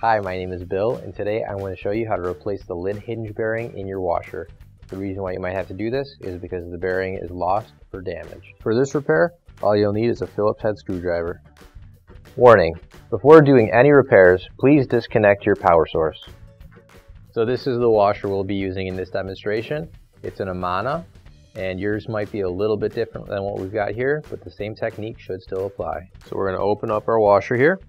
Hi, my name is Bill, and today I'm going to show you how to replace the lid hinge bearing in your washer. The reason why you might have to do this is because the bearing is lost or damaged. For this repair, all you'll need is a Phillips head screwdriver. Warning: before doing any repairs, please disconnect your power source. So this is the washer we'll be using in this demonstration. It's an Amana, and yours might be a little bit different than what we've got here, but the same technique should still apply. So we're going to open up our washer here.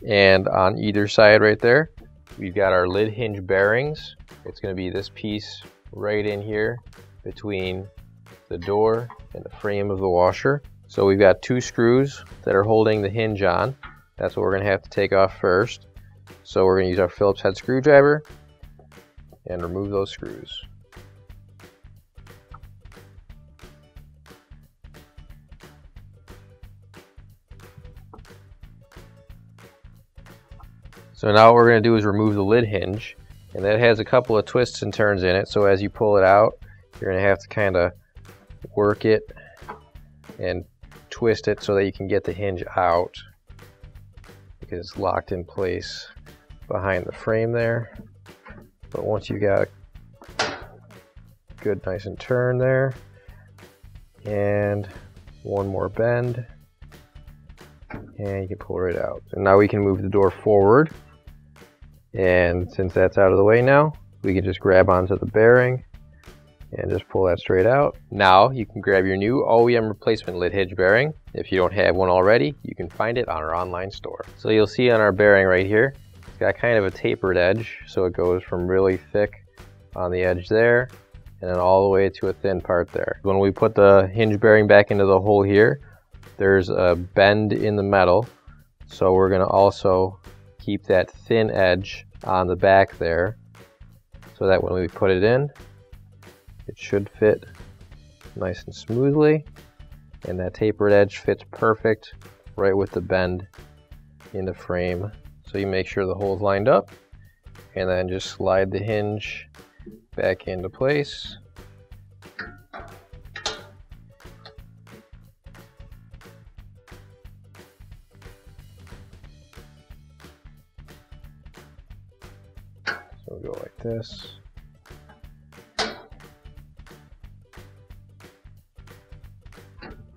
And on either side right there, we've got our lid hinge bearings. It's going to be this piece right in here between the door and the frame of the washer. So we've got two screws that are holding the hinge on. That's what we're going to have to take off first. So we're going to use our Phillips head screwdriver and remove those screws. So now what we're going to do is remove the lid hinge, and that has a couple of twists and turns in it, so as you pull it out, you're going to have to kind of work it and twist it so that you can get the hinge out, because it's locked in place behind the frame there. But once you got a good nice and turn there, and one more bend, and you can pull it right out. So now we can move the door forward. And since that's out of the way now, we can just grab onto the bearing and just pull that straight out. Now you can grab your new OEM replacement lid hinge bearing. If you don't have one already, you can find it on our online store. So you'll see on our bearing right here, it's got kind of a tapered edge, so it goes from really thick on the edge there and then all the way to a thin part there. When we put the hinge bearing back into the hole here, there's a bend in the metal, so we're going to also keep that thin edge on the back there so that when we put it in, it should fit nice and smoothly, and that tapered edge fits perfect right with the bend in the frame. So you make sure the hole's lined up and then just slide the hinge back into place. So we'll go like this.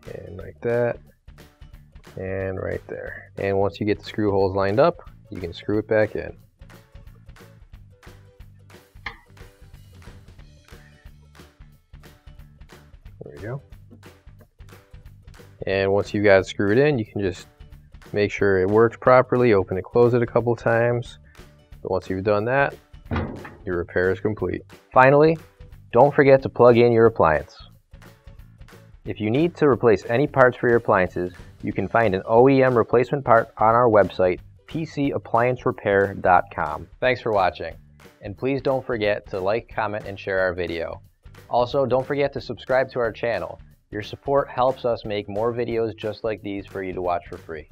And like that. And right there. And once you get the screw holes lined up, you can screw it back in. There we go. And once you've got it screwed in, you can just make sure it works properly, open it, close it a couple times. But once you've done that, your repair is complete. Finally, don't forget to plug in your appliance. If you need to replace any parts for your appliances, you can find an OEM replacement part on our website, PCApplianceRepair.com. Thanks for watching, and please don't forget to like, comment, and share our video. Also, don't forget to subscribe to our channel. Your support helps us make more videos just like these for you to watch for free.